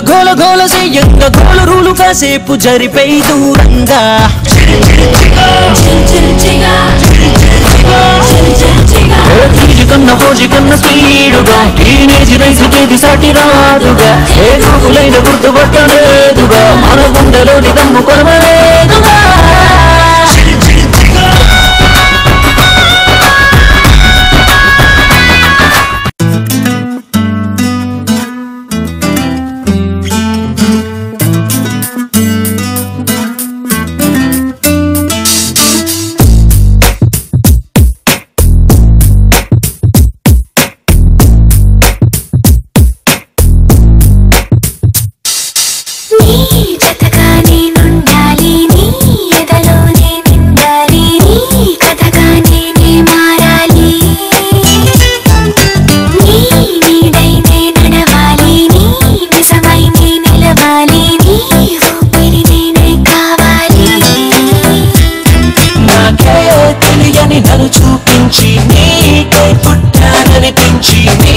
గోల గోల చెయ్యంగ గోల రూలు కాసేపు జరిపై దూరంగా కన్న ఫోజి కన్న స్పీడుగా టీనేజ్ రైసుకేది సాటి రాదుగా ఏ గోగులైన గుర్తుపట్టలేదుగా మన గుండెలోని దమ్ము కొనవలేదుగా నన్ను చూపించి నీకై పుట్టాననిపించి నీ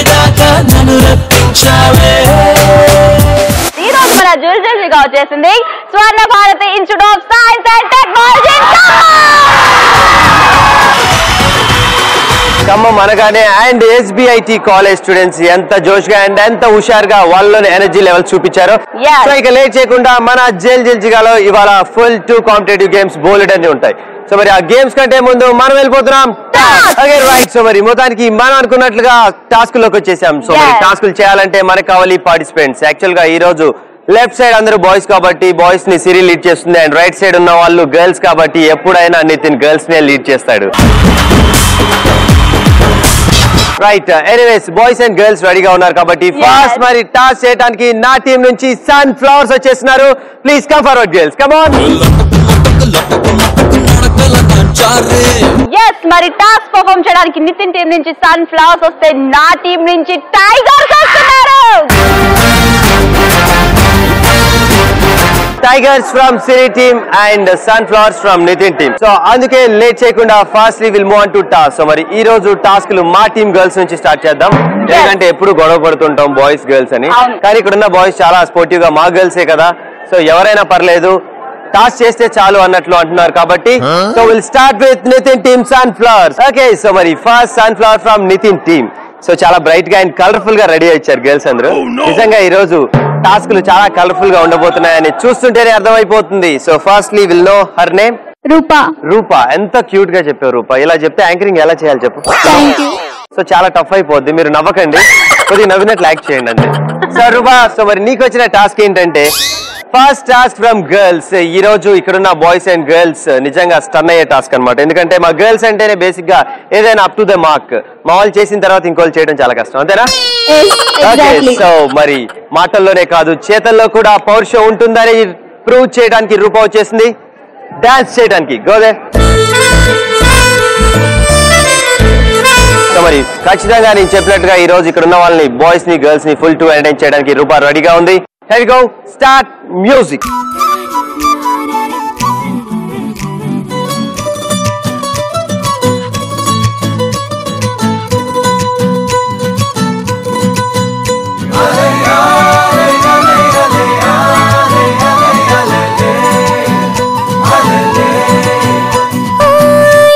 దాకా నన్ను రప్పించావే. ఈ రోజు మన జ్యువెలరీగా వచ్చేసింది Swarna Bharathi institute of science and technology Khammam అనగానే అండ్ SBIT కాలేజ్ స్టూడెంట్స్ ఎంత జోష్గా అండ్ ఎంత హుషారుగా వాళ్ళలోని ఎనర్జీ లెవెల్ చూపించారు. సో ఇక లేట్ చేయకుండా మన జైల్ జిల్జిగాలో ఇవాళ ఫుల్ 2 కాంపిటేటివ్ గేమ్స్ బోలెడ్ అన్ని ఉంటాయి. సో మరి ఆ గేమ్స్ కంటే ముందు మనం వెళ్ళిపోతున్నాం. రైట్. సో మరి మొత్తానికి మనం అనుకున్నట్లుగా టాస్క్ లోకి వచ్చేసాం. సో మరి టాస్కులు చేయాలంటే మనకు కావాలి పార్టిసిపెంట్స్. యాక్చువల్ గా ఈ రోజు లెఫ్ట్ సైడ్ అందరూ బాయ్స్ కాబట్టి బాయ్స్ ని సిరి లీడ్ చేస్తుంది అండ్ రైట్ సైడ్ ఉన్న వాళ్ళు గర్ల్స్ కాబట్టి ఎప్పుడైనా నితిన్ గర్ల్స్ నే లీడ్ చేస్తాడు. Right. Anyways boys and girls రెడీగా ఉన్నారు కాబట్టి ఫస్ట్ మరి టాస్క్ చేయడానికి నా టీం నుంచి సన్ ఫ్లవర్స్ వచ్చేస్తున్నారు. Please come forward girls, come on. మరి టాస్క్ పర్ఫార్మ్ చేయడానికి నితిన్ టీం నుంచి సన్ ఫ్లవర్స్ వస్తే నా టీం నుంచి టైగర్స్ వస్తున్నారు. Tigers from Siri team and sunflowers from Nitin team. So అందుకే లేట్ చేయకుండా fastly will move on to task. So మరి ఈ రోజు టాస్క్ లు మా టీం గర్ల్స్ నుంచి స్టార్ట్ చేద్దాం. ఎందుకంటే ఎప్పుడు గొడవ పడుతుంటాం బాయ్స్ గర్ల్స్ అని, కానీ ఇక్కడ ఉన్న బాయ్స్ చాలా స్పోర్టివ్ గా మా గర్ల్సే కదా, సో ఎవరైనా పర్లేదు టాస్క్ చేస్తే చాలు అన్నట్లు అంటున్నారు కాబట్టి so will start with Nitin team sunflowers. Okay. So మరి first sunflower from Nitin team. So చాలా బ్రైట్ గా అండ్ కలర్ఫుల్ గా రెడీ అయ్యారు గర్ల్స్ అందరూ. నిజంగా ఈ రోజు టాస్క్లు చాలా కలర్ఫుల్ గా ఉండబోతున్నాయని చూస్తుంటేనే అర్థమైపోతుంది. So firstly will know her name. Rupa. Rupa, ఎంత క్యూట్ గా చెప్పావు రూపా. ఇలా చెప్తే యాంకరింగ్ ఎలా చేయాలి చెప్పు. సో చాలా టఫ్ అయిపోద్ది, మీరు నవ్వకండి, కొద్దిగా నవ్వినట్లు యాక్ట్ చేయండి అంతే. సో రూపా, సో మరి నీకు వచ్చిన టాస్క్ ఏంటంటే ఫస్ట్ టాస్క్ ఫ్రమ్ గర్ల్స్. ఈ రోజు ఇక్కడున్న బాయ్స్ అండ్ గర్ల్స్ నిజంగా స్టన్ అయ్యే టాస్క్ అనమాట. ఎందుకంటే మా గర్ల్స్ అంటేనే బేసిక్ గా ఏదైనా అప్ టు ద మార్క్, మా వాళ్ళు చేసిన తర్వాత ఇంకోళ్ళు చేయడం చాలా కష్టం, అంతేనా? సో మరి మాటల్లోనే కాదు చేతల్లో కూడా పౌరుషం ఉంటుందని ప్రూవ్ చేయడానికి రూపా వచ్చేసింది డాన్స్ చేయడానికి. గోదే. సో మరి ఖచ్చితంగా నేను చెప్పినట్టుగా ఈ రోజు ఇక్కడ ఉన్న వాళ్ళని బాయ్స్ ని గర్ల్స్ ని ఫుల్ 2 ఎంటర్టైన్ చేయడానికి రూపా రెడీగా ఉంది. Here we go. Start music.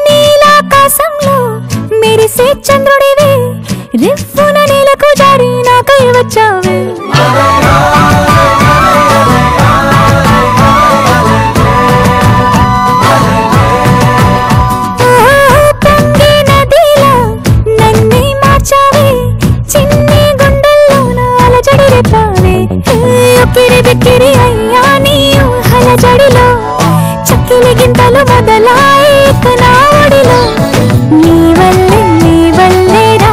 నీలాకాశంలో మెరిసే చంద్రుడివే, రిఫ్ఫున నీలకు జారి నాకై వచ్చావే. బిక్కిరి అయ్యా నీ ఊహల జడిలో, చక్కిలి గింతలు మొదలాయిక నా ఒడిలో. నీ వల్లే రా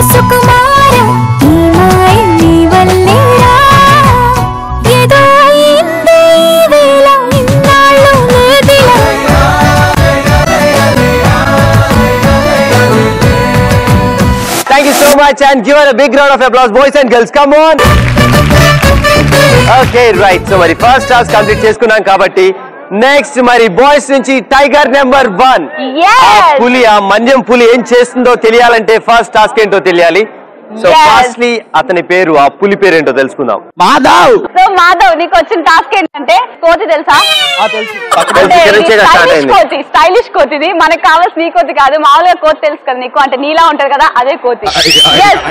సుకుమార, నీ మాయ నీ వల్లే రా. ఏదో అయింది వేళ ఇన్నాళ్ళు లేదిలా. Thank you so much and give her a big round of applause boys and girls. Come on. Okay right. So మరి ఫస్ట్ టాస్క్ కంప్లీట్ చేసుకున్నాం కాబట్టి నెక్స్ట్ మరి బాయ్స్ నుంచి టైగర్ నెంబర్ 1. పులి, ఆ మన్యం పులి ఏం చేస్తుందో తెలియాలంటే ఫస్ట్ టాస్క్ ఏంటో తెలియాలి. సో ఫస్ట్లీ అతని పేరు, ఆ పులి పేరు ఏంటో తెలుసుకుందాం. మాధవ్. సో మాధవ్, నీకు వచ్చిన టాస్క్ ఏంటంటే కోతి తెలుసా? స్టైలిష్ కోతి. ఇది మనకు కావాల్సిన ఈ కోతి కాదు, మామూలుగా కోతి తెలుసు కదా నీకు, అంటే నీలా ఉంటది కదా అదే కోతి.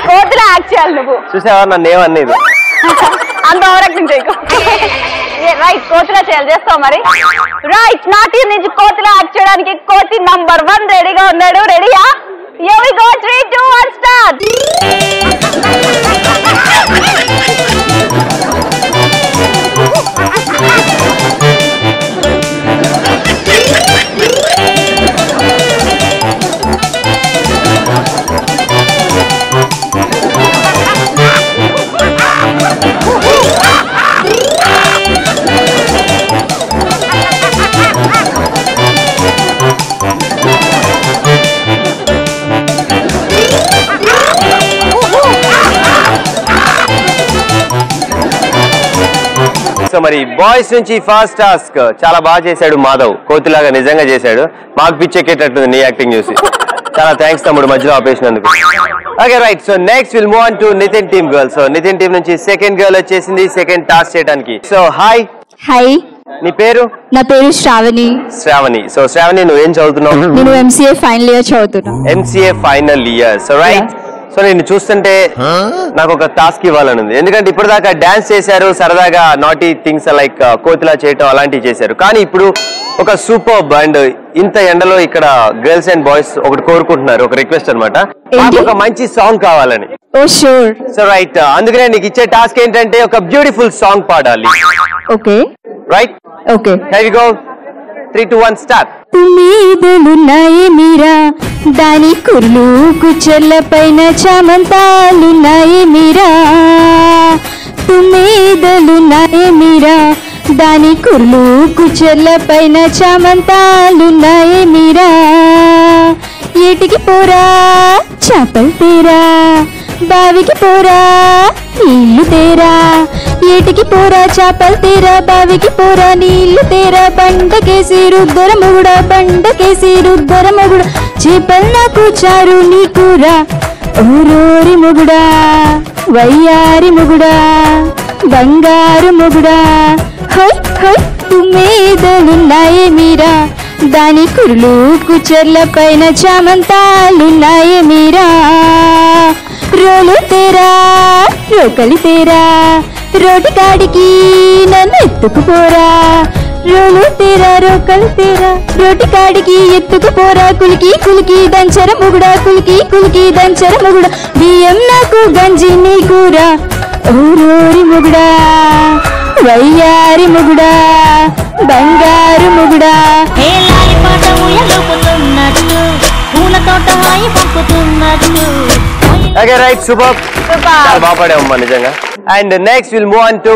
కోతిలో యాక్ట్ చేయాలి నువ్వు. చూసావా నన్ను ఏమనేది? అంత ఓవరాక్షన్ చేయకు. రైట్, కోతిలా చేయాలి. చేస్తావు మరి? రైట్, నా టీం నుంచి కోతిలా యాక్ట్ చేయడానికి కోతి నంబర్ 1 రెడీగా ఉన్నాడు. రెడీయా? Here we go, 3, 2, 1, start. So మరి బాయ్స్ నుంచి ఫస్ట్ టాస్క్ చాలా బాగా చేశాడు మాధవ్, కోతిలాగా నిజంగా చేశాడు. మాకు పిచ్చెక్కేటట్టుంది నీ యాక్టింగ్ చూసి. చాలా థ్యాంక్స్ తమ్ముడు మధ్యలో ఆపేసినందుకు. Okay right, so next will move on to Nitin team girl. So Nitin team నుంచి సెకండ్ గర్ల్ వచ్చేసింది సెకండ్ టాస్క్ చేయడానికి. So hi. హాయ్, నీ పేరు? నా పేరు శ్రావణి. శ్రావణి. సో శ్రావణి, నువ్వేం చదువుతున్నావు? నేను ఎంసీఏ ఫైనల్ ఇయర్ చదువుతున్నా. MCA final year. So right, so నేను చూస్తుంటే నాకు ఒక టాస్క్ ఇవ్వాలని ఉంది. ఎందుకంటే ఇప్పుడు దాకా డాన్స్ చేశారు, సరదాగా నాటీ థింగ్స్ లైక్ కోతిలా చేయటం అలాంటివి చేశారు. కానీ ఇప్పుడు ఒక సూపర్ అండ్ ఇంత ఎండలో ఇక్కడ గర్ల్స్ అండ్ బాయ్స్ ఒకటి కోరుకుంటున్నారు, ఒక రిక్వెస్ట్ అనమాట, ఒక మంచి సాంగ్ కావాలని. ఓ షూర్. సో రైట్, అందుకనే నీకు ఇచ్చే టాస్క్ ఏంటంటే ఒక బ్యూటిఫుల్ సాంగ్ పాడాలి. Okay right, okay. here we go, 3, 2, 1, start. తుమ్మిదలున్నాయి మీరా, దాని కుర్లు కుచ్చర్ల పైన చామంతాలున్నాయి మీరా. తుమ్మిదలున్నాయి మీరా, దాని కుర్లు కుచ్చర్ల పైన చామంతాలున్నాయి మీరా. ఏటికి పోరా చేపలు తేరా, బావికి పోరా నీళ్లు తేరా. ఏటికి పోరా చేపలు తేరా, బావికి పోరా నీళ్లు తేరా. బండకేసి రుద్దర మొగుడా, బండకేసి రుద్దర మొగుడా. చేపలు నాకు చారు నీకురా, ఊరోరి మొగుడా, వయ్యారి మొగుడా, బంగారు మొగుడా. హై హై, తుమ్మిదలున్నాయి మీరా, దాని కుర్లు కుచ్చర్ల పైన చామంతాలున్నాయి మీరా. రోలు తేరా రోకలి తేరా, రోటి కాడికి నన్ను ఎత్తుకుపోరా. రోలు తేరా రోకలి తేరా, రోటి కాడికి ఎత్తుకుపోరా. కులికి కులికి దంచర మొగుడా, కులికి కులికి దంచర మొగుడా. బియ్యం నాకు గంజి నీకురా, ఊరోరి మొగుడా, వయ్యారి మొగుడా, బంగారు మొగుడా. ఓకే రైట్, సూపర్, చాలా బాగా పాడామమ్మా నిజంగా. And next will move on to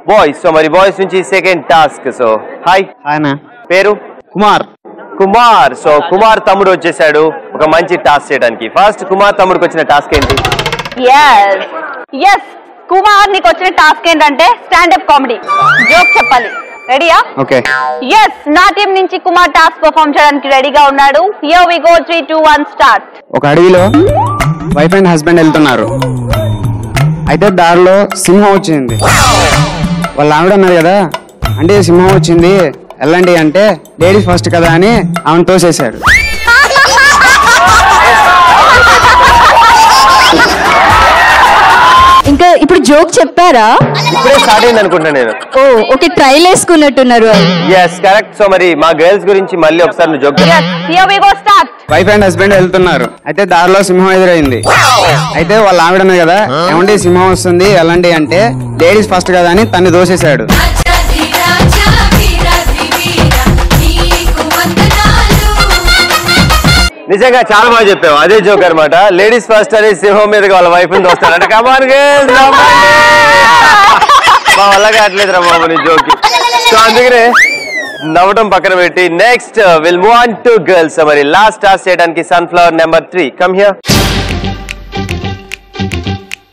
boys. So మరి బాయ్స్ నుంచి సెకండ్ టాస్క్. So hi. ఆయన పేరు? కుమార్. కుమార్. సో కుమార్ తమ్ముడు వచ్చేసాడు ఒక మంచి టాస్క్ చేయడానికి. ఫస్ట్ కుమార్ తమ్ముడికి వచ్చిన టాస్క్ ఏంటి? ఎస్ కుమార్, నీకు వచ్చిన టాస్క్ ఏంటంటే స్టాండప్ కామెడీ, జోక్ చెప్పాలి. రెడీయా? ఓకే. ఎస్, నా టీం నుంచి కుమార్ టాస్క్ పర్ఫామ్ చేయడానికి రెడీగా ఉన్నాడు. Here we go, 3, 2, 1, start. ఒక అడవిలో వైఫ్ అండ్ హస్బెండ్ వెళ్తున్నారు. అయితే దారిలో సింహం వచ్చింది. వాళ్ళ ఆవిడ అన్నారు కదా, అంటే సింహం వచ్చింది వెళ్ళండి అంటే, లేడీస్ ఫస్ట్ కదా అని ఆమెను తోసేశాడు. ఇంకా ఇప్పుడు జోక్ చెప్పారా? ఇప్పుడే స్టార్ట్ అయింది అనుకుంటా నేను. ఓ ఓకే, ట్రైల్ వేసుకున్నట్టున్నారు. Yes correct. సో మరి మా గర్ల్స్ గురించి మళ్ళీ ఒకసారి నువ్వు జోక్ చెప్పు. Here we go, start. Wife and husband వెళ్తున్నారు. అయితే దారిలో సింహం ఎదురైంది. అయితే వాళ్ళ ఆవిడ అన్నారు కదా, ఏమంటే సింహం వస్తుంది వెళ్ళండి అంటే, లేడీస్ ఫస్ట్ కదా అని తన్ని దోసేశాడు. నిజంగా చాలా బాగా చెప్పావు, అదే జోక్ అనమాట. లేడీస్ ఫస్ట్ అని సింహం మీద వాళ్ళ వైఫ్ ని దోస్తారంటే కమాన్ గర్ల్స్, మా వల్ల కావట్లేదు రా బాబు నీ జోక్. సో అందుకనే నవ్వడం పక్కన పెట్టి next will move on to girls. మరి లాస్ట్ టాస్క్ చేయడానికి sunflower number 3, come here.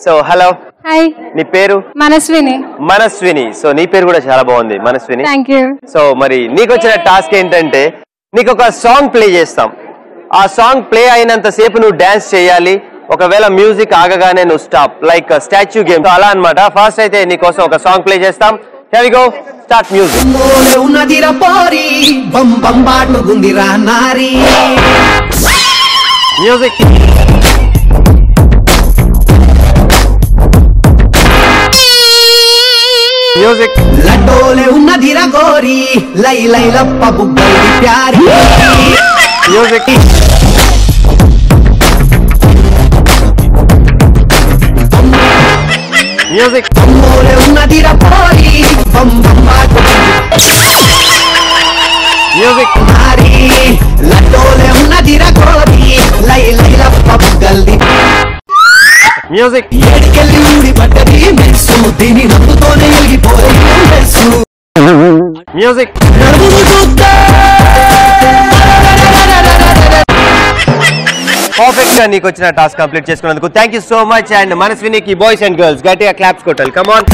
So hello. Hi, నీ పేరు? మనస్విని. మనస్విని. సో నీ పేరు కూడా చాలా బాగుంది మనస్విని. Thank you. సో మరి నీకు వచ్చిన టాస్క్ ఏంటంటే, నీకు ఒక సాంగ్ ప్లే చేస్తాం. ఆ సాంగ్ ప్లే అయినంత సేపు నువ్వు డాన్స్ చేయాలి. ఒకవేళ మ్యూజిక్ ఆగగానే నువ్వు స్టాప్, లైక్ స్టాచ్యూ గేమ్ అలా అన్నమాట. ఫస్ట్ అయితే నీకోసం ఒక సాంగ్ ప్లే చేస్తాం. Here we go. Start music. Music. Music. లడ్డోలే ఉన్నదిరా గోరి లై లై లప్ప బుగ్గలి ప్యారి. Music. Music. అమ్మోలే ఉన్నదిరా పోరి బం బం బాటు. Music. మారి లడ్డోలే ఉన్నదిరా గోరి లై లై లప్ప బుగ్గలి. Music. ఏడికెళ్ళి ఊడి పడ్డది మెస్సు దీని నవ్వుతోనే ఎగిపోయి మెస్సు. Music. నవ్వును చూస్తే పర్ఫెక్ట్ గా నీకు వచ్చిన టాస్క్ కంప్లీట్ చేసుకున్నందుకు thank you so much. And మనస్వినికి బాయ్స్ అండ్ గర్ల్స్ గట్టిగా క్లాప్స్ కొట్టాలి. Come on.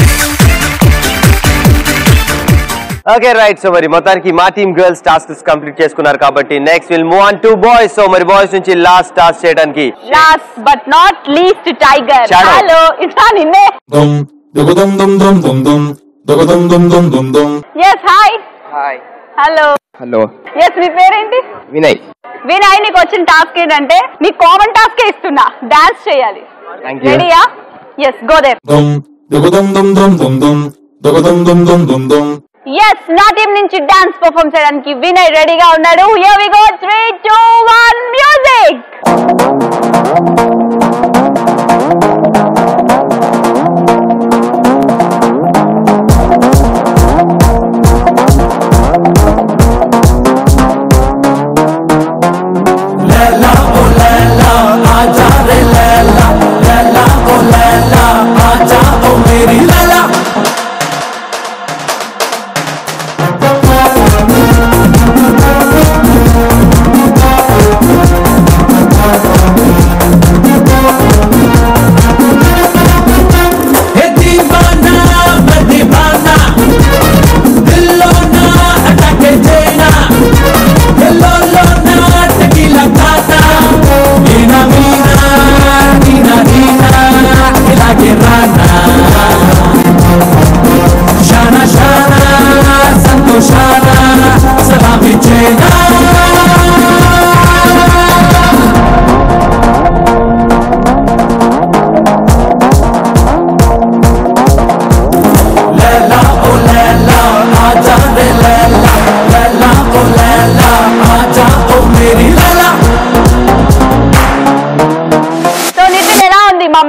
Okay right. So మరి మొత్తానికి మా టీమ్ గర్ల్స్ టాస్క్స్ కంప్లీట్ చేసుకున్నారు కాబట్టి next will move on to boys. So మరి బాయ్స్ నుంచి లాస్ట్ టాస్క్ చేయడానికి last but not least tiger. Shadow. Hello ఇస్తా నిన్నే. Yes hi. Hello. Hello yes మీ పేరేంటి? వినయ్. వినయ్, నీకు వచ్చిన టాస్క్ ఏంటంటే నీ కామన్ టాస్క్ ఇస్తున్నా, డాన్స్ చేయాలి. Thank you. రెడీయా? Yes go there. ఎస్ నా టీం నుంచి డాన్స్ పర్ఫార్మ్ చేయడానికి వినయ్ రెడీగా ఉన్నాడు. Here we go 3 2 1 music.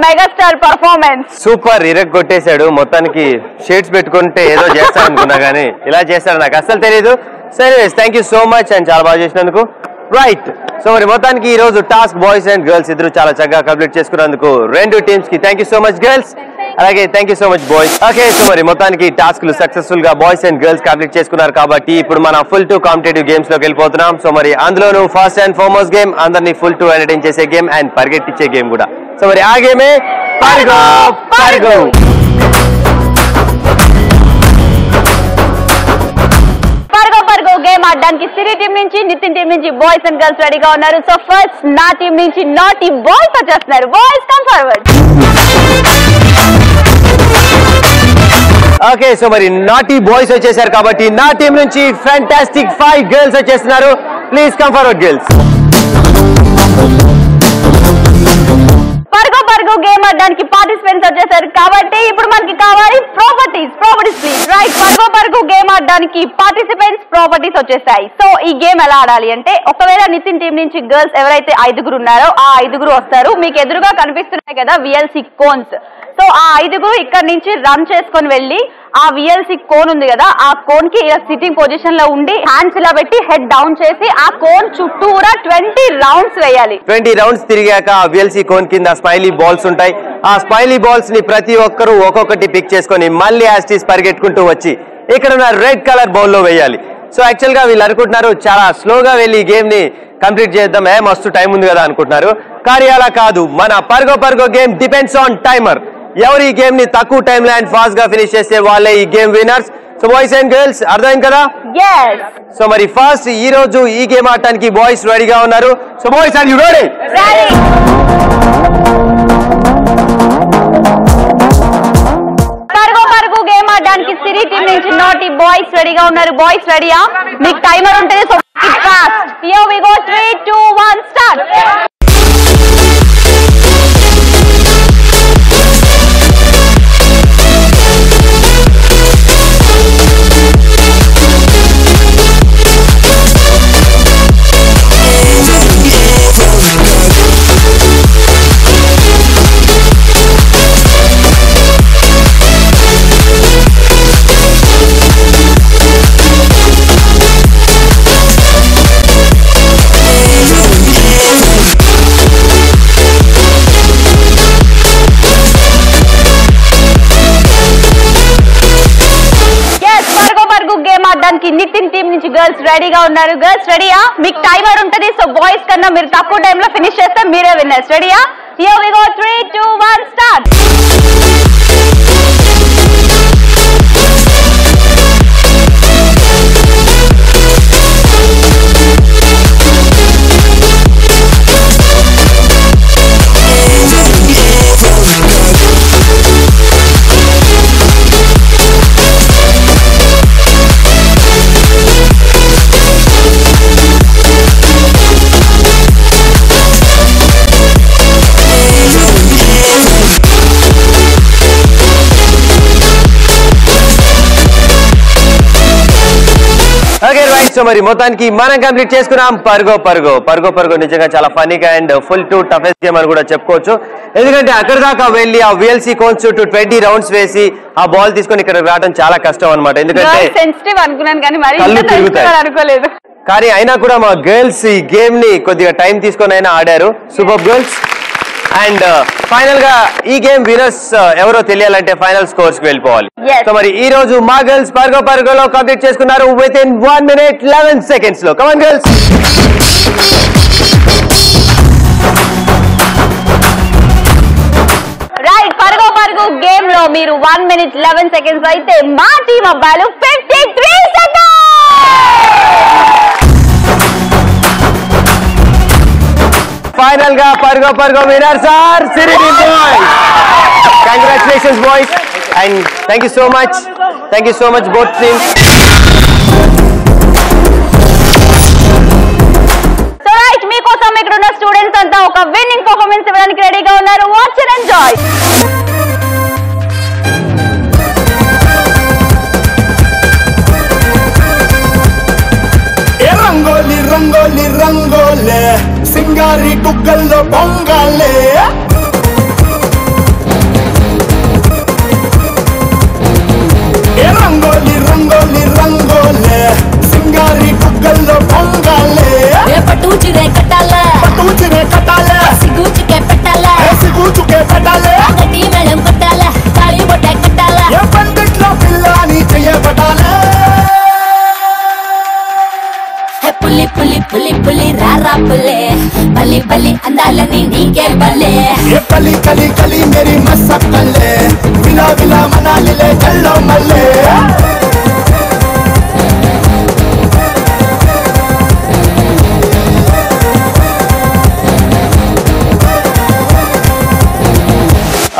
Megastar performance super. ఇరగ్ కొట్టేశాడు. మొత్తానికి షేడ్స్ పెట్టుకుంటే ఏదో చేస్తాను అనుకున్నా కానీ ఇలా చేస్తాడు నాకు అస్సలు తెలియదు. సరే thank you so much and చాలా బాగా చేసినందుకు. రైట్. సో మరి మొత్తానికి ఈ రోజు టాస్క్ బాయ్స్ అండ్ గర్ల్స్ ఇద్దరు చాలా చక్కగా కంప్లీట్ చేసుకున్నందుకు రెండు టీమ్స్ కి thank you so much girls, అలాగే thank you so much boys. Okay. So మరి మొత్తానికి టాస్క్లు సక్సెస్ఫుల్ గా బాయ్స్ అండ్ గర్ల్స్ కంప్లీట్ చేసుకున్నారు కాబట్టి ఇప్పుడు మన ఫుల్ టు కాంపిటేటివ్ గేమ్స్ లోకి వెళ్ళిపోతున్నాం. సో మరి అందులోనూ ఫస్ట్ అండ్ ఫార్మోస్ట్ గేమ్, అందరినీ ఫుల్ టు ఎంటర్టైన్ చేసే గేమ్ అండ్ పరిగెట్టించే గేమ్ కూడా. సో మరి ఆ గేమే పరుగో పరుగో. పరుగో పరుగో గేమ్ ఆడడానికి సిరి టీం నుంచి, నితిన్ టీం నుంచి బాయ్స్ అండ్ గర్ల్స్ రెడీగా ఉన్నారు. సో ఫస్ట్ నా టీం నుంచి నాటీ బాయ్స్ వచ్చేస్తున్నారు. Boys come forward. Okay. So మరి నాటీ బాయ్స్ వచ్చేసారు కాబట్టి నా టీం నుంచి ఫ్యాంటాస్టిక్ 5 గర్ల్స్ వచ్చేస్తున్నారు. Please come forward girls. పరుగో పరుగో గేమ్ ఆడడానికి పార్టిసిపెంట్స్ వచ్చేసారు కాబట్టి ఇప్పుడు మనకి కావాలి ప్రాపర్టీస్ ప్లీజ్. రైట్. పరుగో పరుగో గేమ్ ఆడడానికి పార్టిసిపెంట్స్ ప్రాపర్టీస్ వచ్చేసాయి. సో ఈ గేమ్ ఎలా ఆడాలి అంటే, ఒకవేళ నితిన్ టీం నుంచి గర్ల్స్ ఎవరైతే 5 ఉన్నారో ఆ 5 వస్తారు. మీకు ఎదురుగా కనిపిస్తున్నాయి కదా VLC కోన్స్. సో ఆ 5 ఇక్కడ నుంచి రన్ చేసుకొని వెళ్ళి ఆ VLC కోన్ ఉంది కదా, ఆ కోన్ కి ఇలా సిట్టింగ్ పొజిషన్ లో ఉండి హ్యాండ్స్ ఇలా పెట్టి హెడ్ డౌన్ చేసి ఆ కోన్ చుట్టూరా 20 రౌండ్స్ వేయాలి. 20 రౌండ్స్ తిరిగాక ఆ VLC కోన్ కింద స్మైలీ బాల్స్ ఉంటాయి. ఆ స్మైలీ బాల్స్ ని ప్రతి ఒక్కరు ఒక్కొక్కటి పిక్ చేసుకొని మళ్ళీ యాస్టీస్ పరిగెట్టుకుంటూ వచ్చి ఇక్కడ ఉన్న రెడ్ కలర్ బౌల్ లో వేయాలి. సో యాక్చువల్ గా వీళ్ళు అనుకుంటున్నారు చాలా స్లోగా వెళ్ళి ఈ గేమ్ ని కంప్లీట్ చేద్దాం, మస్తు టైం ఉంది కదా అనుకుంటున్నారు. కానీ అలా కాదు. మన పరుగో పరుగో గేమ్ డిపెండ్స్ ఆన్ టైమర్. ఎవరు ఈ గేమ్ ని తక్కువ టైం లో అండ్ ఫాస్ట్ గా ఫినిష్ చేస్తే వాళ్ళే ఈ game winners. So boys and girls అర్థమైంది కదా? సో మరి ఫస్ట్ ఈ రోజు ఈ గేమ్ ఆడటానికి బాయ్స్ రెడీగా ఉన్నారు. So boys are you ready? ఆడడానికి సిరి టీం నుంచి నాటి బాయ్స్ రెడీగా ఉన్నారు. బాయ్స్ రెడీయా? మీకు టైమర్ ఉంటుంది, so fast. Here we go 3 2 1 start. Nithin team నుంచి గర్ల్స్ రెడీగా ఉన్నారు. గర్ల్స్ రెడీయా? మీకు టైమర్ ఉంటుంది, సో బాయ్స్ కన్నా మీరు తక్కువ టైంలో ఫినిష్ చేస్తే మీరే విన్నర్స్. రెడీయా? Here we go 3 2 1 start. Okay right. So మరి మొత్తానికి మనం కంప్లీట్ చేసుకున్నాం పరుగో పరుగో. పరుగో పరుగో నిజంగా చాలా ఫన్నీగా and full to toughest game అని కూడా చెప్పుకోవచ్చు. ఎందుకంటే అక్కడ దాకా వెళ్ళి ఆ VLC కోన్స్ చుట్టూ 20 రౌండ్స్ వేసి ఆ బాల్ తీసుకొని ఇక్కడ రావడం చాలా కష్టం అనమాట. ఎందుకంటే సెన్సిటివ్ అనుకున్నాను కానీ మరి కళ్ళు తిరుగుతాయి అనుకోలేదు. కానీ అయినా కూడా మా గర్ల్స్ ఈ గేమ్ ని కొద్దిగా టైం తీసుకొని అయినా ఆడారు. Super girls. అండ్ ఫైనల్ గా ఈ గేమ్ వినర్స్ ఎవరో తెలియాలంటే ఫైనల్ స్కోర్స్ కి వెళ్ళిపోవాలి. సో మరి ఈ రోజు మా గర్ల్స్ పరుగో పరుగోలో కంప్లీట్ చేసుకున్నారు విత్ ఇన్ 1 minute 11 seconds లో. కమాన్ గర్ల్స్. రైట్, పరుగో పరుగు గేమ్ లో మీరు 1 minute 11 seconds అయితే మా టీం అబ్బాయిలు 53 seconds. ఫైనల్ గా పరుగో పరుగో winners are Siri team boys. Congratulations boys and thank you so much. Thank you so much both teams. So right, మీకోసం ఇక్కడ ఉన్న స్టూడెంట్స్ అంతా ఒక విన్నింగ్ పర్ఫార్మెన్స్ ఇవ్వడానికి రెడీగా ఉన్నారు. Watch and enjoy. రంగోలి రంగోలి రంగోలే సింగారి గుగ్గల్లో బొంగాలే రంగోలి రంగోలి రంగోలే సింగారి గుగ్గల్లో బొంగాలే పట్టుచిరే కట్టాలే పట్టుచిరే కట్టాలే సిగుచుకే పెట్టాలే సిగుచుకే పెట్టాలే గట్టి మేళం కట్టాలే తాళి బొట్టే కట్టాలే ఏ పండిట్లో పిల్లని చెయ్యబడాలే పులి పులి పులి పులి రారా పులే బలి బలి అందాలని నీకే బలే ఏ కలి కలి కలి మేరీ మసక్కలే విలా విలా మనాలిలే కల్లో మల్లే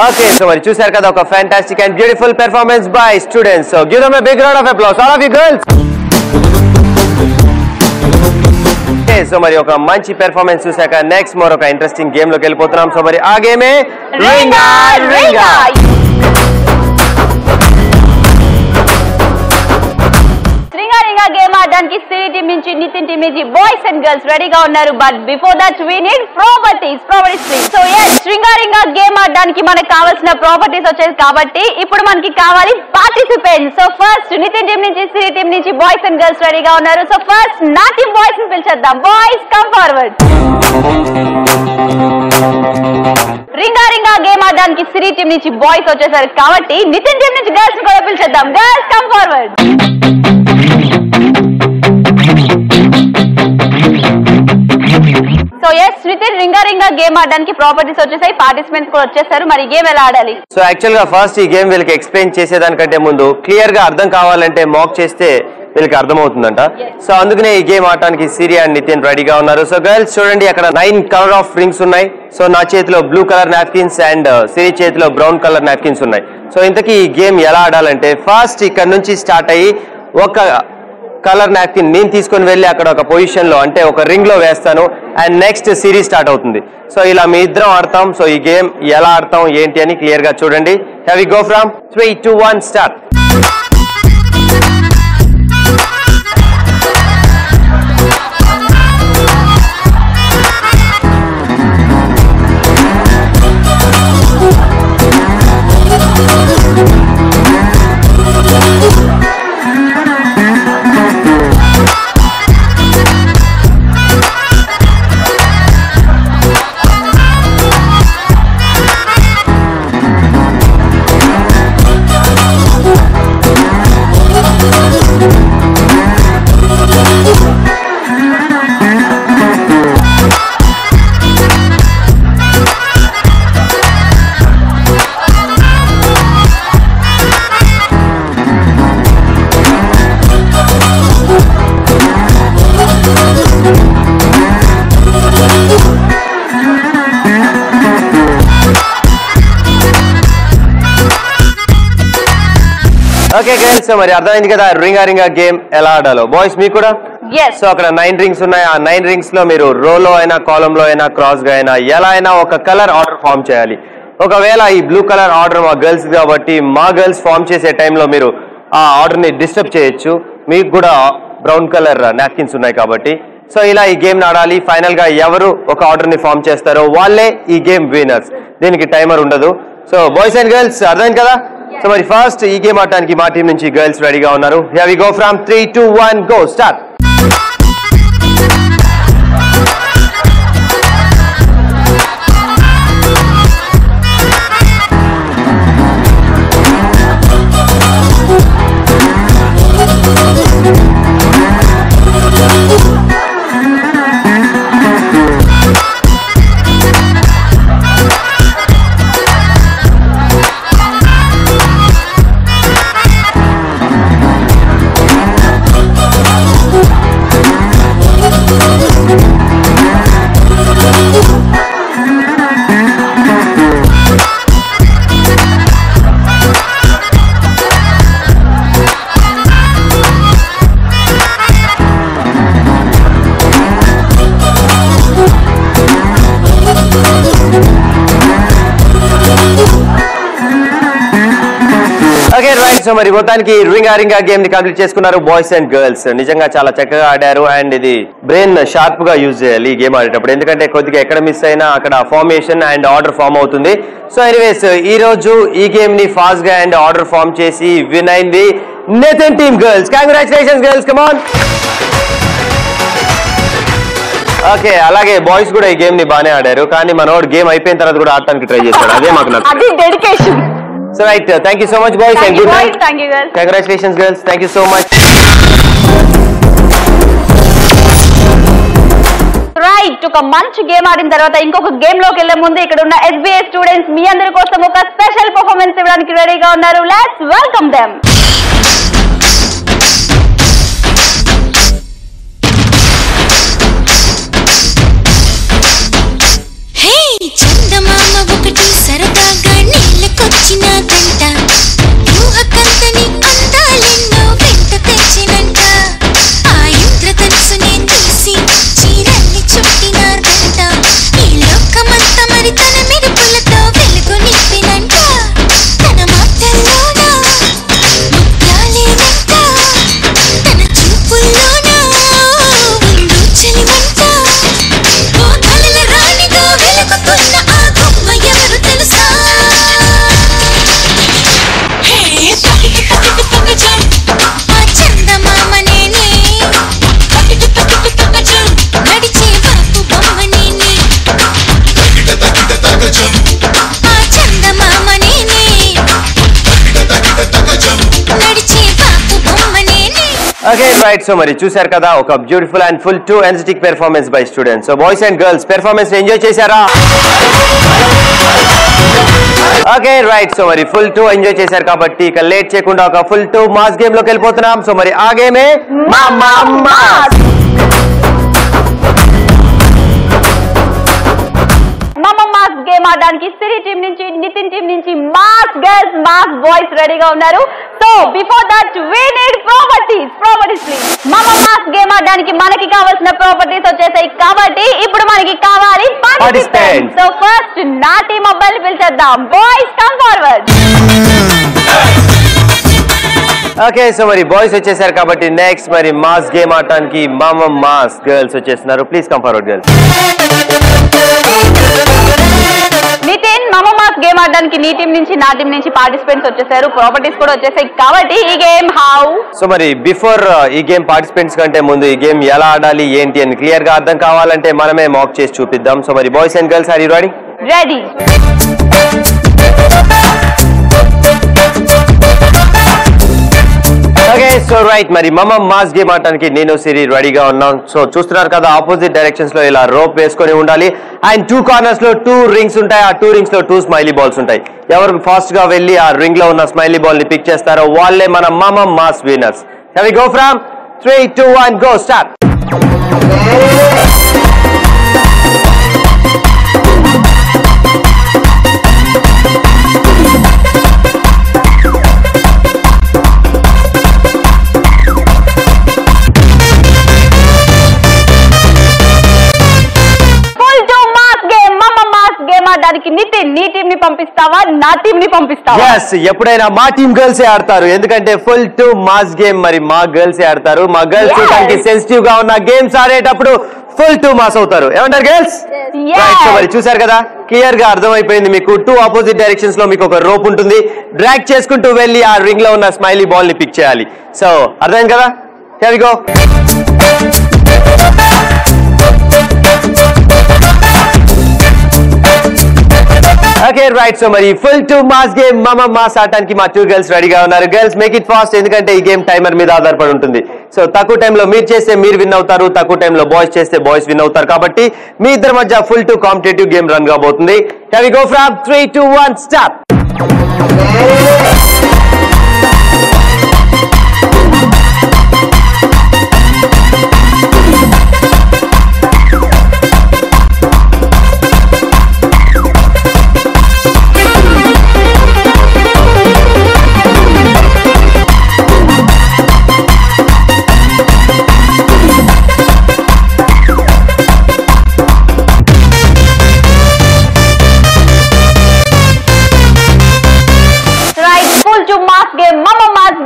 ఓకే, సో మరి చూశారు కదా ఒక fantastic and beautiful performance by students. So give them a big round of applause all of you girls. So మరి ఒక మంచి పెర్ఫార్మెన్స్ చూసాక నెక్స్ట్ మరొక ఇంట్రెస్టింగ్ గేమ్ లోకి వెళ్ళిపోతున్నాం. సో మరి ఆ గేమే రింగా రింగా. గేమ్ ఆడడానికి సిరి టీం నుంచి నితిన్ టీం నుంచి బాయ్స్ అండ్ గర్ల్స్ రెడీగా ఉన్నారు. But before that we need properties. So yes, రింగా గేమ్ ఆడడానికి మనకు కావాల్సిన ప్రాపర్టీస్ వచ్చేది కాబట్టి ఇప్పుడు మనకి కావాలి participants. So first Nitin team నుంచి సిరి టీం నుంచి బాయ్స్ అండ్ గర్ల్స్ రెడీగా ఉన్నారు. సో ఫస్ట్ నా టీం బాయ్స్ ని పిలిచేద్దాం. Boys come forward. రింగా గేమ్ ఆడడానికి సిరి టీం నుంచి బాయ్స్ వచ్చేసారు కాబట్టి నితిన్ టీం నుంచి గర్ల్స్ ని కూడా పిలిచేద్దాం. Girls come forward. So yes Nitin, రింగా గేమ్ ఆడడానికి ప్రాపర్టీస్ వచ్చేసాయి, పార్టిసిపెంట్స్ కూడా వచ్చేసారు. మరి గేమ్ ఎలా ఆడాలి? సో యాక్చువల్ గా ఫస్ట్ ఈ గేమ్ వీళ్ళకి ఎక్స్ప్లెయిన్ చేసేదానికంటే ముందు క్లియర్ గా అర్థం కావాలంటే మాక్ చేస్తే వీళ్ళకి అర్థమవుతుందంట. సో అందుకనే ఈ గేమ్ ఆడటానికి సిరి అండ్ నితిన్ రెడీగా ఉన్నారు. సో గర్ల్స్ చూడండి, అక్కడ 9 కలర్ ఆఫ్ రింగ్స్ ఉన్నాయి. సో నా చేతిలో బ్లూ కలర్ నాప్కిన్స్ అండ్ సిరి చేతిలో బ్రౌన్ కలర్ నాప్కిన్స్ ఉన్నాయి. సో ఇంతకీ ఈ గేమ్ ఎలా ఆడాలంటే ఫస్ట్ ఇక్కడ నుంచి స్టార్ట్ అయ్యి ఒక కలర్ నాప్కిన్ నేను తీసుకొని వెళ్ళి అక్కడ ఒక పొజిషన్ లో అంటే ఒక రింగ్ లో వేస్తాను అండ్ నెక్స్ట్ సిరీస్ స్టార్ట్ అవుతుంది. సో ఇలా మీ ఇద్దరం ఆడతాం. సో ఈ గేమ్ ఎలా ఆడతాం ఏంటి అని క్లియర్ గా చూడండి. Have we go from 3, 2, 1 start. Okay girls, so మరి అర్థమైంది కదా రింగా గేమ్ ఎలా ఆడాలో. బాయ్స్ మీకు కూడా సో అక్కడ 9 రింగ్స్ ఉన్నాయి. ఆ 9 రింగ్స్ లో మీరు రోలో అయినా కాలం లో అయినా క్రాస్ గా అయినా ఎలా అయినా ఒక కలర్ ఆర్డర్ ఫామ్ చేయాలి. ఒకవేళ ఈ బ్లూ కలర్ ఆర్డర్ మా గర్ల్స్ కాబట్టి మా గర్ల్స్ ఫామ్ చేసే టైంలో మీరు ఆ ఆర్డర్ ని డిస్టర్బ్ చేయొచ్చు. మీకు కూడా బ్రౌన్ కలర్ నాప్కిన్స్ ఉన్నాయి కాబట్టి. సో ఇలా ఈ గేమ్ ఆడాలి. ఫైనల్ గా ఎవరు ఒక ఆర్డర్ ని ఫామ్ చేస్తారో వాళ్ళే ఈ గేమ్ విన్నర్స్. దీనికి టైమర్ ఉండదు. సో బాయ్స్ అండ్ గర్ల్స్ అర్థమైంది కదా. సో మరి ఫస్ట్ ఈ గేమ్ ఆడటానికి మా టీం నుంచి గర్ల్స్ రెడీగా ఉన్నారు. Here we go from 3, 2, 1 go start. Okay right. So మరి మొత్తానికి రింగా గేమ్ ని కంప్లీట్ చేసుకున్నారు బాయ్స్ అండ్ గర్ల్స్. నిజంగా చాలా చక్కగా ఆడారు. అండ్ ఇది బ్రెయిన్ షార్ప్ గా యూజ్ చేయాలి ఈ గేమ్ ఆడేటప్పుడు, ఎందుకంటే కొద్దిగా ఎక్కడ మిస్ అయినా అక్కడ ఫార్మేషన్ అండ్ ఆర్డర్ ఫామ్ అవుతుంది. సో ఎనీవేస్ ఈ రోజు ఈ గేమ్ ని ఫాస్ట్ గా అండ్ ఆర్డర్ ఫామ్ చేసి విన్ అయింది Nithin team girls. Congratulations girls, come on. Okay, అలాగే బాయ్స్ కూడా ఈ గేమ్ ని బాగానే ఆడారు, కానీ మనోడు గేమ్ అయిపోయిన తర్వాత కూడా ఆడటానికి ట్రై చేస్తాడు. అదే మాకు అది dedication. So right, thank you so much boys and good night. Thank you girls. Congratulations girls. Thank you so much. Right, ఒక మంచి గేమ్ ఆడిన తర్వాత ఇంకొక గేమ్ లోకి వెళ్లే ముందు ఇక్కడ ఉన్న SBA స్టూడెంట్స్ మీ అందరి కోసం ఒక స్పెషల్ పర్ఫార్మెన్స్ ఇవ్వడానికి రెడీగా ఉన్నారు. Let's welcome them. హే చందమామ ఒకటి సరదాగా నీళ్ళకొచ్చిన గంట ఊహకందని అందాలెన్నో వెంట తెచ్చినంట ఆ ఇంద్రధనుసునే తీసి చీరల్ని చుట్టినారంట ఈ లోకమంతా మరి తన మెరుపులతో వెలుగు నింపినంట తన మాటల్లోనా ముత్యాలేనంట తన చూపుల్లోనా ఉండు చలిమంట ఓ కలల రాణిగా వెలుగుతున్న ఆ గుమ్మ ఎవరు తెలుసా ఆ చందమామ నేనే పకిటు పకిటు పకజం నడిచే బాపు బొమ్మ నేనే ఆ చందమామ నేనే నడిచే బాపు బొమ్మ నేనే. Okay right. సో మరి చూశారు కదా ఒక beautiful and full to energetic performance by students. So boys and girls performance enjoy చేశారా? Okay right. సో మరి ఫుల్ టు ఎంజాయ్ చేశారు కాబట్టి ఇక లేట్ చేయకుండా ఒక ఫుల్ టు మాస్ గేమ్ లోకి వెళ్ళిపోతున్నాం. సో మరి ఆ గేమే మాస్ గేమ్ గేమ్ ఆడడానికి సిరి టీమ్ నుంచి, నితిన్ టీమ్ నుంచి మాస్ గర్ల్స్ మాస్ బాయ్స్ రెడీగా ఉన్నారు. So before that we need properties please. Mass game ఆడడానికి మనకి కావాల్సిన ప్రాపర్టీస్ వచ్చేసాయి కాబట్టి ఇప్పుడు మనకి కావాలి పార్టిసిపెంట్స్. సో ఫస్ట్ నా టీమ్ అబ్బాయిని పిలిచేద్దాం. Boys come forward. Okay, so మరి బాయ్స్ వచ్చేసారు కాబట్టి నెక్స్ట్ మరి మాస్ గేమ్ ఆడటానికి మాస్ గర్ల్స్ వచ్చేస్తున్నారు. Please come forward girls. Nitin mass game ఆడడానికి నీ టీం నుంచి నా టీం నుంచి పార్టిసిపెంట్స్ వచ్చేసారు, ప్రాపర్టీస్ కూడా వచ్చేసాయి కాబట్టి ఈ గేమ్ హౌ. సో మరి బిఫోర్ ఈ గేమ్ పార్టిసిపెంట్స్ కంటే ముందు ఈ గేమ్ ఎలా ఆడాలి ఏంటి అని క్లియర్ గా అర్థం కావాలంటే మనమే మాక్ చేసి చూపిద్దాం. సో మరి boys and girls are you ready? Ready. Okay, so right మరి మాస్ గేమ్ ఆడటానికి నేను సిరి రెడీగా ఉన్నాం. సో చూస్తున్నారు కదా, ఆపోజిట్ డైరెక్షన్స్ లో ఇలా రోప్ వేసుకొని ఉండాలి అండ్ 2 కార్నర్స్ లో 2 రింగ్స్ ఉంటాయి. ఆ 2 రింగ్స్ లో 2 స్మైలీ బాల్స్ ఉంటాయి. ఎవరు ఫాస్ట్ గా వెళ్ళి ఆ రింగ్ లో ఉన్న స్మైలీ బాల్ ని పిక్ చేస్తారో వాళ్ళే మన mass winners. Shall we go from 3, 2, 1 go start. Nithin నీ టీం ని పంపిస్తావా నా టీం ని పంపిస్తావా? ఎప్పుడైనా మా టీం గర్ల్స్ ఆడతారు, ఎందుకంటే ఫుల్ టు మాస్ గేమ్ మరి మా గర్ల్స్ ఆడతారు. మా గర్ల్స్ చూడడానికి సెన్సిటివ్ గా ఉన్న గేమ్స్ ఆడేటప్పుడు ఫుల్ టు మాస్ అవుతారు. ఏమంటారు గర్ల్స్? మరి చూసారు కదా, క్లియర్ గా అర్థమైపోయింది మీకు. 2 ఆపోజిట్ డైరెక్షన్స్ లో మీకు ఒక రోప్ ఉంటుంది. డ్రాగ్ చేసుకుంటూ వెళ్ళి ఆ రింగ్ లో ఉన్న స్మైలీ బాల్ ని పిక్ చేయాలి. సో అర్థమైంది కదా? Here we go. Okay right. So మరి full to mass game mass ఆడటానికి మా 2 గర్ల్స్ రెడీగా ఉన్నారు. గర్ల్స్ మేక్ ఇట్ ఫాస్ట్, ఎందుకంటే ఈ గేమ్ టైమర్ మీద ఆధారపడి ఉంటుంది. సో తక్కువ టైంలో మీరు చేస్తే మీరు విన్ అవుతారు, తక్కువ టైంలో బాయ్స్ చేస్తే బాయ్స్ విన్ అవుతారు. కాబట్టి మీ ఇద్దరి మధ్య full to competitive game run కాబోతుంది. Shall we go from 3, 2, 1 start.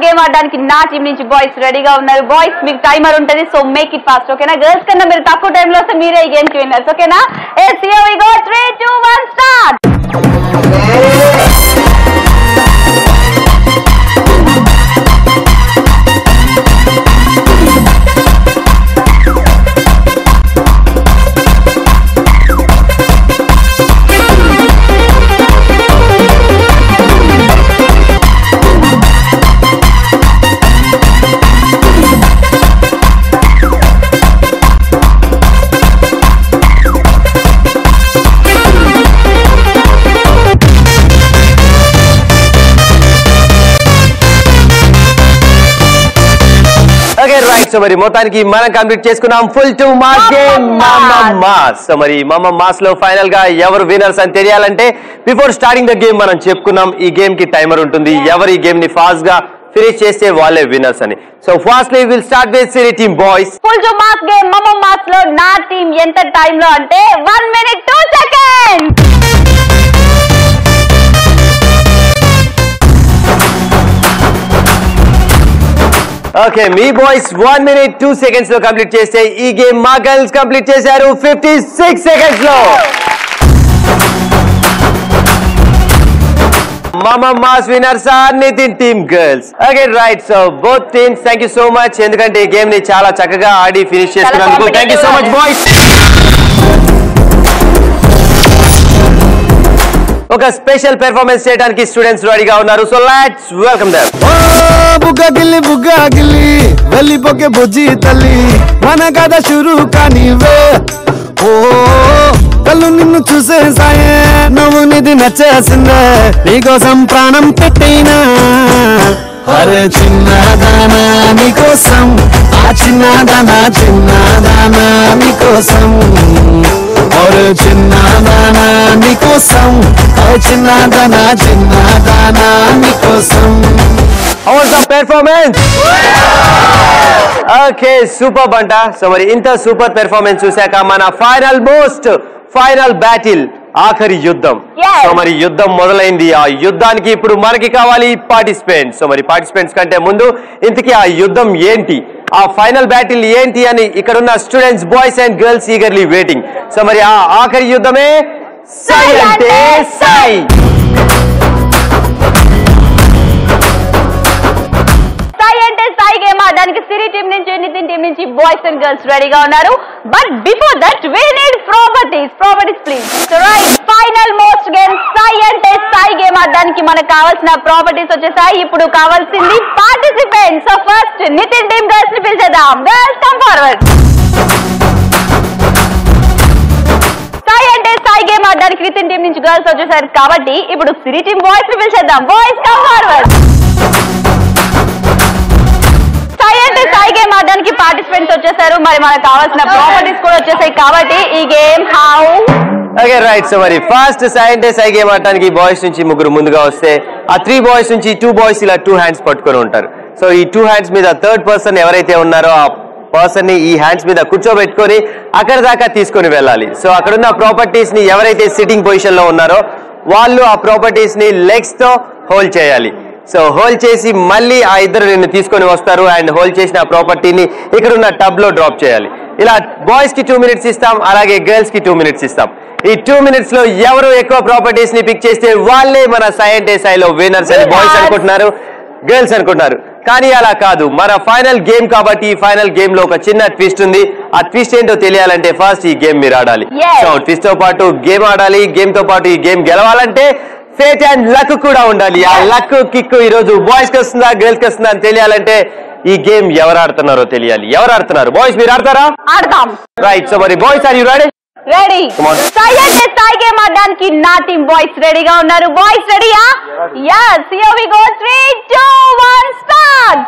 Game ఆడడానికి నా టీం నుంచి బాయ్స్ రెడీగా ఉన్నారు. బాయ్స్ మీకు టైమర్ ఉంటుంది, సో మేక్ ఇట్ ఫాస్ట్. ఓకేనా? గర్ల్స్ కన్నా మీరు తక్కువ టైంలో వస్తే మీరే ఈ గేమ్ కి విన్నర్స్. ఓకేనా? Here we go. 3, 2, 1 start. So మరి మొత్తానికి మనం కంప్లీట్ చేసుకున్నాం full to mass game mass. So మరి మాస్ లో ఫైనల్ గా ఎవరు విన్నర్స్ అని తెలియాలంటే బిఫోర్ స్టార్టింగ్ ద గేమ్ మనం చెప్పుకున్నాం ఈ గేమ్ కి టైమర్ ఉంటుంది. ఎవరు ఈ గేమ్ ని ఫాస్ట్ గా ఫినిష్ చేస్తే వాళ్ళే విన్నర్స్ అని. So fastly will start with Siri team boys. Full to mass game mass లో నా టీం ఎంత టైం లో అంటే 1 minute 2 seconds. ఓకే, మీ బాయ్స్ 1 minute 2 seconds లో కంప్లీట్ చేస్తే ఈ గేమ్ మా గర్ల్స్ కంప్లీట్ చేశారు 56 seconds లో. Mass winners are Nitin team girls. Okay right. So both teams thank you so much, ఎందుకంటే ఈ గేమ్ ని చాలా చక్కగా ఆడి ఫినిష్ చేసుకున్నందుకు. Thank you so much boys. ఒక స్పెషల్ పెర్ఫార్మెన్స్ చేయడానికి స్టూడెంట్స్ రెడీగా ఉన్నారు. So let's welcome them. బుగ్గా గిల్లి వెళ్ళిపోకే బుజ్జి తల్లి మన కథ షురు కానివే. ఓ కళ్ళు నిన్ను చూసేసాయే, నువ్వు నిధి నచ్చేసిందే, నీకోసం ప్రాణం పెట్టైనా. అరే చిన్నదానా నీకోసం, ఆ చిన్నదానా చిన్నదానా నీకోసం. చిన్నదానా నీకోసం చిన్నదానా చిన్నదానా నీకోసం. How was the performance? Okay, super బంట. సో మరి ఇంత సూపర్ పెర్ఫార్మెన్స్ చూశాక మన ఫైనల్ బ్యాటిల్ ఆఖరి యుద్ధం. సో మరి యుద్ధం మొదలైంది. ఆ యుద్ధానికి ఇప్పుడు మనకి కావాలి పార్టిసిపెంట్స్. సో మరి పార్టిసిపెంట్స్ కంటే ముందు ఇంతకీ ఆ యుద్ధం ఏంటి, ఆ ఫైనల్ బ్యాటిల్ ఏంటి అని ఇక్కడ ఉన్న students, boys and girls eagerly waiting. So మరి ఆ ఆఖరి యుద్ధమే సై అంటే సై. సై గేమ్ ఆడడానికి సిరి టీం నుంచి, నితిన్ టీం నుంచి బాయ్స్ అండ్ గర్ల్స్ రెడీగా ఉన్నారు. But before that we need properties please. So right, final most game సై అంటే సై గేమ్ ఆడడానికి మనకు కావాల్సిన ప్రాపర్టీస్ వచ్చేసాయి. ఇప్పుడు కావాల్సింది participants. So first Nitin team girls ని పిలిచేద్దాం. Girls come forward. సై అంటే సై గేమ్ ఆడడానికి నితిన్ టీం నుంచి గర్ల్స్ వచ్చేసారు కాబట్టి ఇప్పుడు సిరి టీం బాయ్స్ ని పిలిచేద్దాం. Boys come forward. సై అంటే సై గేమ్ ఆడడానికి పార్టిసిపెంట్స్ వచ్చేసారు, మరి మనకు కావాల్సిన ప్రాపర్టీస్ కూడా వచ్చేసాయి కాబట్టి ఈ game how. Okay right. So మరి ఫస్ట్ సై అంటే సై గేమ్ ఆడటానికి బాయ్స్ నుంచి ముగ్గురు ముందుగా వస్తే ఆ 3 బాయ్స్ నుంచి 2 బాయ్స్ ఇలా 2 హ్యాండ్స్ పట్టుకొని ఉంటారు. సో ఈ 2 హ్యాండ్స్ మీద థర్డ్ పర్సన్ ఎవరైతే ఉన్నారో ఆ పర్సన్ ని ఈ హ్యాండ్స్ మీద కూర్చోబెట్టుకొని అక్కడ దాకా తీసుకొని వెళ్ళాలి. సో అక్కడున్న ప్రాపర్టీస్ ని ఎవరైతే సిట్టింగ్ పొజిషన్ లో ఉన్నారో వాళ్ళు ఆ ప్రాపర్టీస్ ని లెగ్స్ తో హోల్డ్ చేయాలి. సో హోల్డ్ చేసి మళ్ళీ ఆ ఇద్దరు నిన్ను తీసుకొని వస్తారు అండ్ హోల్డ్ చేసిన ఆ ప్రాపర్టీని ఇక్కడ ఉన్న టబ్ లో డ్రాప్ చేయాలి. ఇలా బాయ్స్ కి 2 మినిట్స్ ఇస్తాం, అలాగే గర్ల్స్ కి 2 మినిట్స్ ఇస్తాం. ఈ 2 మినిట్స్ లో ఎవరు ఎక్కువ ప్రాపర్టీస్ ని పిక్ చేస్తే వాళ్ళే మన సై అంటే సైలో విన్నర్స్ అని బాయ్స్ అనుకుంటున్నారు, గర్ల్స్ అనుకుంటున్నారు. కానీ అలా కాదు, మన ఫైనల్ గేమ్ కాబట్టి ఈ ఫైనల్ గేమ్ లో ఒక చిన్న ట్విస్ట్ ఉంది. ఆ ట్విస్ట్ ఏంటో తెలియాలంటే ఫస్ట్ ఈ గేమ్ మీరు ఆడాలి. సో ట్విస్ట్ తో పాటు గేమ్ ఆడాలి, గేమ్ తో పాటు ఈ గేమ్ గెలవాలంటే ఫేట్ అండ్ లక్ కూడా ఉండాలి. ఆ లక్ కిక్ ఈ రోజు బాయ్స్ కి వస్తుందా గర్ల్స్ కి వస్తుందా అని తెలియాలంటే ఈ గేమ్ ఎవరు ఆడుతున్నారో తెలియాలి. ఎవరు ఆడుతున్నారు? బాయ్స్ మీరు ఆడతారా? ఆడతాం. రైట్. సో మరి boys are you ready? Ready. సై అంటే సై గేమ్ ఆడడానికి నా టీం బాయ్స్ రెడీగా ఉన్నారు. బాయ్స్ రెడీయా? yes, here we go. 3 2 1 start.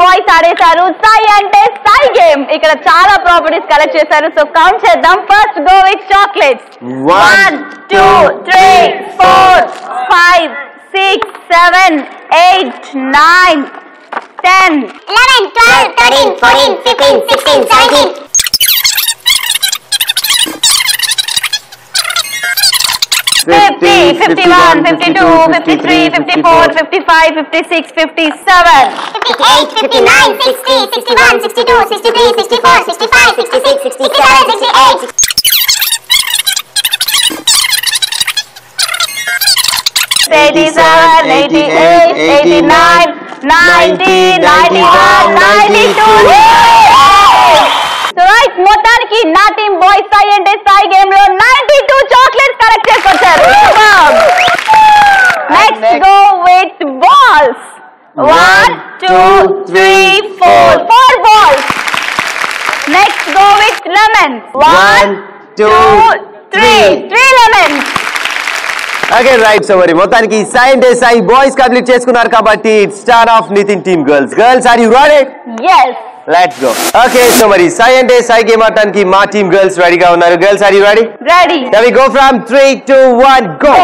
Boys ఆడేశారు సై అంటే సై గేమ్. ఇక్కడ చాలా ప్రాపర్టీస్ కలెక్ట్ చేశారు. సో కౌంట్ చేద్దాం. First go with chocolates. 1 2 3 4 5 6 7 8 9 10 11 12 13 14 15 16 17 50 51 52 53 54 55 56 57 58 59 60 61 62 63 64 65 66 67 68 87 88 89 90 91 92. So right, మొత్తానికి నా టీం బాయ్స్ సై అంటే సై గేమ్ లో 92 చాక్లెట్స్ కలెక్ట్ చేసుకొచ్చారు. Next go with balls. 1 2 3 4 balls. Next go with lemons. 1 2 3 lemons. Okay, right. So మరి మొత్తానికి సై అంటే సై బాయ్స్ కంప్లీట్ చేసుకున్నారు కాబట్టి it's start of Nithin team girls. Girls are you ready? Yes. Let's go. Okay, so మరి సై అంటే సై game ఆడటానికి మా టీమ్ గర్ల్స్ రెడీగా ఉన్నారు. Girls are you ready? Ready. Shall we go from 3 2 1 go.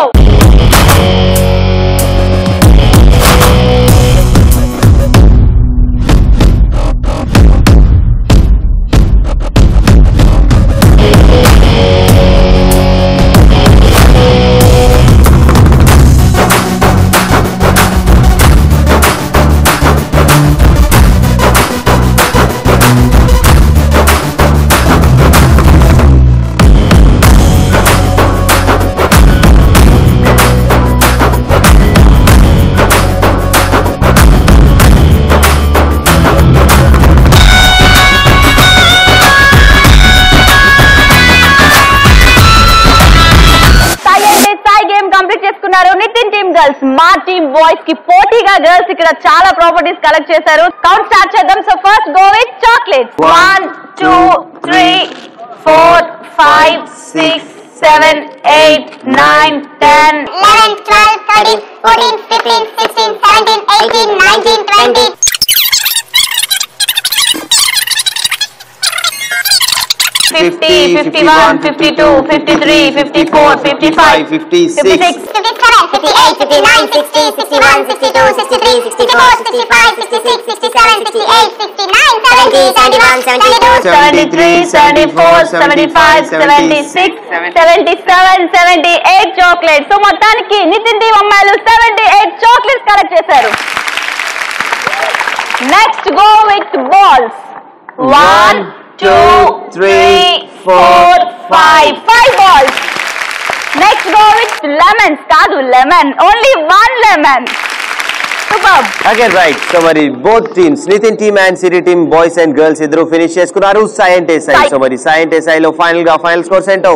Girls మా టీమ్ బాయ్స్ కి పోటీగా గర్ల్స్ ఇక్కడ చాలా ప్రాపర్టీస్ కలెక్ట్ చేశారు. కౌంట్ స్టార్ట్ చేద్దాం. So first go with chocolates. 1 2 3 4 5 6 7 8 9 10 11, 12, 13, 14, 15, 16, 17, 18, 19, 20. 50, 51, 52, 53, 54, 55, 56, 57, 58, 59, 60, 61, 62, 63, 64, 65, 66, 67, 68, 69, 70, 71, 72, 73, 74, 75, 76, 77, 78 chocolates. So మొత్తానికి నితిన్ టీం అమ్మాయిలు 78 చాక్లెట్స్ కలెక్ట్ చేశారు. Next go with balls. 1 2 3 4 5 balls. Next go with lemons. కాదు lemon, only 1 lemon. Superb. Again right. So మరి both teams, Nitin team and City team, boys and girls ఇద్దరు finish చేసుకున్నారు. Science SI. So మరి Science SI లో final గా final scores ఏంటో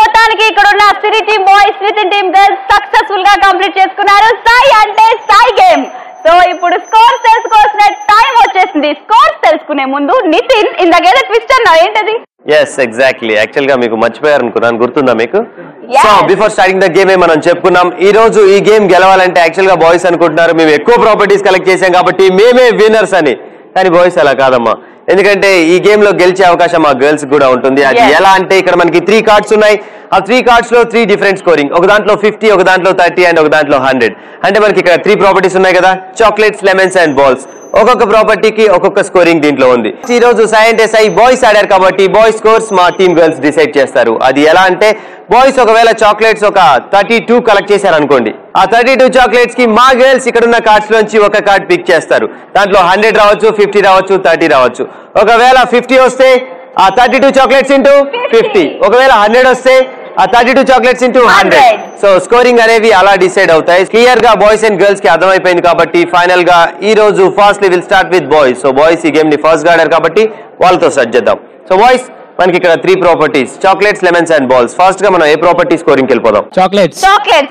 మొత్తానికి ఇక్కడ ఉన్న city team boys, Nithin team girls successful గా కంప్లీట్ చేసుకున్నారు. సాయి అంటే సాయి గేమ్. సో ఇప్పుడు స్కోర్స్ తెలుసుకోవాల్సిన టైం వచ్చేసింది. స్కోర్స్ తెలుసుకునే ముందు నితిన్ ఇందాకేదో ట్విస్ట్ అన్నావు, ఏంటది? Yes exactly. యాక్చువల్ గా మీకు మర్చిపోయారు అనుకున్నాను, గుర్తుందా మీకు? So before starting the game మనం చెప్పుకున్నాం ఈ రోజు ఈ గేమ్ గెలవాలంటే యాక్చువల్ గా బాయ్స్ అనుకుంటున్నారు మేము ఎక్కువ ప్రాపర్టీస్ కలెక్ట్ చేసాం కాబట్టి మేమే విన్నర్స్ అని. కానీ బాయ్స్ అలా కాదమ్మా, ఎందుకంటే ఈ గేమ్ లో గెలిచే అవకాశం మా గర్ల్స్ కూడా ఉంటుంది. అది ఎలా అంటే ఇక్కడ మనకి 3 కార్డ్స్ ఉన్నాయి. ఆ 3 కార్డ్స్ లో 3 డిఫరెంట్ స్కోరింగ్. ఒక దాంట్లో 50, ఒక దాంట్లో 30 అండ్ ఒక దాంట్లో 100. అంటే మనకి ఇక్కడ 3 ప్రాపర్టీస్ ఉన్నాయి కదా, చాక్లెట్స్, లెమన్స్ అండ్ బాల్స్. ఒక్కొక్క ప్రాపర్టీకి ఒక్కొక్క స్కోరింగ్ దీంట్లో ఉంది. ఈ రోజు సైంట్ ఎస్ఐ బాయ్స్ ఆడారు కాబట్టి బాయ్స్ స్కోర్స్ మా టీమ్ గర్ల్స్ డిసైడ్ చేస్తారు. అది ఎలా అంటే బాయ్స్ ఒకవేళ చాక్లెట్స్ ఒక 32 కలెక్ట్ చేశారు అనుకోండి, ఆ 32 చాక్లెట్స్ కి మా గర్ల్స్ ఇక్కడ ఉన్న కార్డ్స్ లోంచి ఒక కార్డ్ పిక్ చేస్తారు. దాంట్లో 100 రావచ్చు, 50 రావచ్చు, 30 రావచ్చు. ఒకవేళ 50 వస్తే ఆ 32 చాక్లెట్స్ ఇంటూ 50. ఒకవేళ 100 వస్తే ఆ 32 చాక్లెట్స్ ఇంటూ 100. సో స్కోరింగ్ అనేవి అలా డిసైడ్ అవుతాయి. క్లియర్ గా బాయ్స్ అండ్ గర్ల్స్ కి అర్థమైపోయింది కాబట్టి ఫైనల్ గా ఈ రోజు first will start with boys. So boys ఈ గేమ్ ని ఫస్ట్ గా ఆడారు కాబట్టి వాళ్ళతో స్టార్ట్ చేద్దాం. సో బాయ్స్ మనకి ఇక్కడ 3 properties, chocolates, lemons and balls. First గా మనం ఏ ప్రాపర్టీ స్కోరింగ్ కి వెళ్ళిపోదాం. చాక్లెట్స్.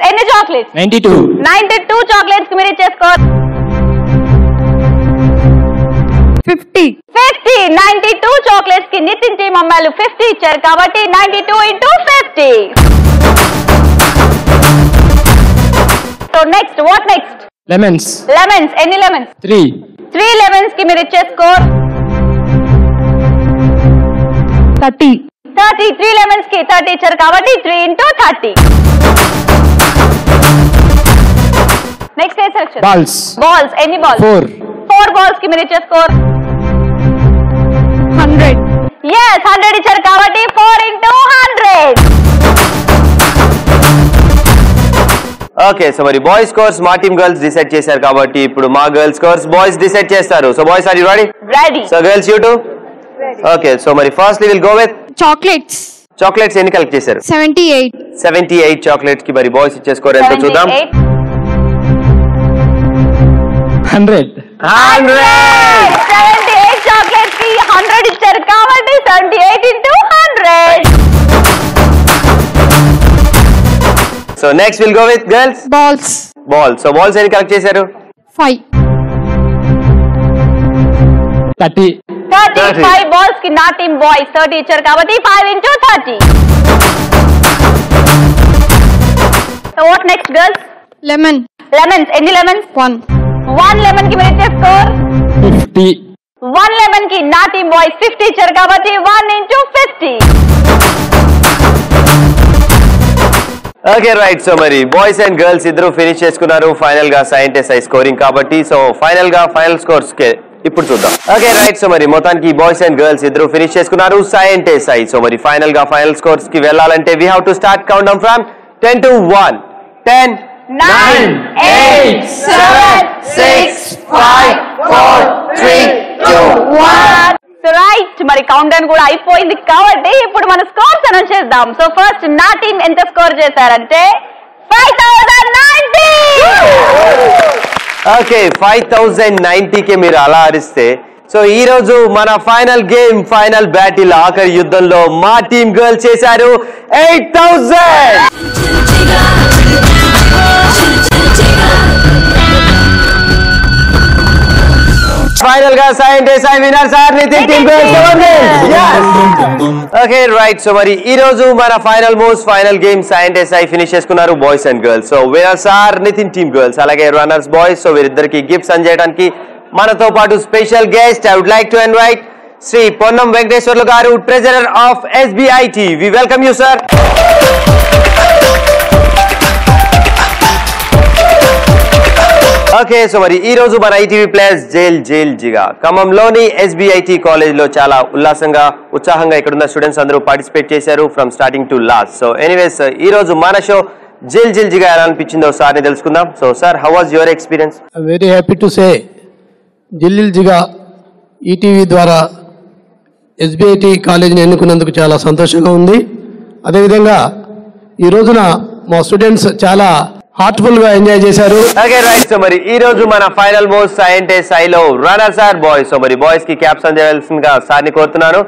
ఎన్ని చాక్లెట్స్? 92 చాక్లెట్స్ కి మీరు ఇచ్చేసుకో. 50 92 చాక్లెట్స్ కి నితిన్ టీమ్ అమ్మాయిలు 50 ఇచ్చారు కాబట్టి 92 into 50. So next what next? Lemons. ఎన్ని లెమన్స్? 3 లెమన్స్ కి మీరు ఇచ్చే స్కోర్ 30. 3 లెమన్స్ కి 30 ఇచ్చారు కాబట్టి 3 into 30. నెక్స్ట్ ఏ సెక్షన్? బాల్స్. ఎన్ని బాల్స్? 4 బాల్స్ కి మీరు ఇచ్చే స్కోర్ 100. 100 ఇచ్చారు కాబట్టి 4 into 100. ఓకే, సో మరి బాయ్స్ స్కోర్స్ మా టీమ్ గర్ల్స్ డిసైడ్ చేశారు కాబట్టి ఇప్పుడు మా గర్ల్స్ స్కోర్స్ బాయ్స్ డిసైడ్ చేస్తారు. So boys are you ready? So girls you too. Okay, so మరి first will go with chocolates. ఎన్ని కలెక్ట్ చేశారు? 78 చాక్లెట్స్ కి మరి బాయ్స్ ఇచ్చే స్కోర్ ఎంత చూద్దాం. 100. 78 చాక్లెట్స్ కి 100 ఇచ్చారు కాబట్టి 78 into 100. So next will go with girls. Balls. So balls ఎన్ని కలెక్ట్ చేశారు? 35 బాల్స్ కి నా టీమ్ బాయ్స్ 30 ఇచ్చారు కాబట్టి 5 into 30. So what next girls? Lemons. ఎన్ని లెమన్స్? 1 లెమన్ కి మీరు ఇచ్చే స్కోర్ 50. 1 లెమన్ కి నా టీమ్ బాయ్స్ 50 ఇచ్చారు కాబట్టి 1 into 50. Okay right. సో మరి బాయ్స్ అండ్ గర్ల్స్ ఇద్దరు ఫినిష్ చేసుకున్నారు ఫైనల్ గా సైంటిస్ట్ ఐ స్కోరింగ్ కాబట్టి. సో ఫైనల్ గా ఫైనల్ స్కోర్స్ కే ఇప్పుడు చూద్దాం. Okay right. సో మరి మొత్తానికి బాయ్స్ అండ్ గర్ల్స్ ఇద్దరు ఫినిష్ చేసుకున్నారు సైంటిస్ట్ ఐ. సో మరి ఫైనల్ గా ఫైనల్ స్కోర్స్ కి వెళ్ళాలంటే we have to start count down from 10 to 1. 10 9 8 7 6 5 4 3 2 1. So right, మరి కౌంట్ డౌన్ కూడా అయిపోయింది కాబట్టి ఇప్పుడు మన స్కోర్స్ అనౌన్స్ చేద్దాం. సో ఫస్ట్ నా టీం ఎంత స్కోర్ చేశారంటే 5090. ఓకే, 5090 కి మీరు అలా అరిస్తే సో ఈ రోజు మన ఫైనల్ గేమ్ ఫైనల్ బ్యాటిల్ ఆఖరి యుద్ధంలో మా టీం గర్ల్స్ చేశారు 8000. ఫైనల్ గా scientist winner sir Nitin team okay right. So మరి ఈ రోజు మన ఫైనల్ గేమ్ సైంటిస్ట్ ఫినిష్ చేసుకున్నారు boys and girls. So winners are Nitin team girls, అలాగే రన్నర్స్ బాయ్స్. సో వీరిద్దరికి గిఫ్ట్స్ అందజేయడానికి మనతో పాటు special guest I would like to invite Shri Ponnam Venkateswarlu గారు, treasurer of SBIT. We welcome you sir. Okay. So మరి ఈ రోజు మన ITV ప్లేయర్స్ జైల్ జిగా ఖమ్మంలోని SBIT కాలేజ్ లో చాలా ఉత్సాహంగా ఇక్కడ ఉన్న స్టూడెంట్స్ అందరూ పార్టిసిపేట్ చేశారు from starting to last. So anyways ఈ రోజు మన షో జైల్ జిగా ఎలా అనిపించిందో సార్ ని తెలుసుకుందాం. So sir, how was your experience? Very happy to say jail జిగా ETV ద్వారా SBIT కాలేజీని ఎన్నుకున్నందుకు చాలా సంతోషంగా ఉంది. అదేవిధంగా ఈ రోజున మా స్టూడెంట్స్ చాలా హార్ట్ఫుల్ గా ఎంజాయ్ చేశారు. Okay right. సో మరి ఈ రోజు మన ఫైనల్ మోస్ట్ సైంటిస్ట్ లో రన్నర్ సార్ బాయ్స్. సో మరి బాయ్స్ కి క్యాప్స్ అందజేయాల్సిందిగా సార్ ని కోరుతున్నాను.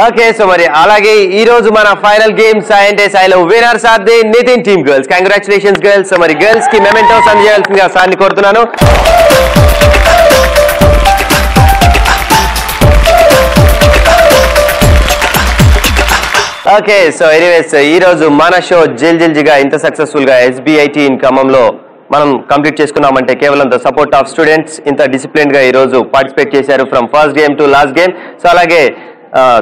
ఓకే. సో మరి అలాగే ఈ రోజు మన ఫైనల్ గేమ్ సైంటిస్ట్ లో winners are the Nithin team girls. Congratulations girls. So మరి గర్ల్స్ కి మెమెంటోస్ అందజేయాల్సిందిగా సార్ ని కోరుతున్నాను. ఓకే. సో ఎనీవేస్ ఈ రోజు మన షో జిగా ఇంత సక్సెస్ఫుల్ గా SBIT ఇన్ ఖమ్మంలో మనం కంప్లీట్ చేసుకున్నామంటే కేవలం ద సపోర్ట్ ఆఫ్ స్టూడెంట్స్. ఇంత డిసిప్లిన్ గా ఈ రోజు పార్టిసిపేట్ చేశారు from first game to last game. So అలాగే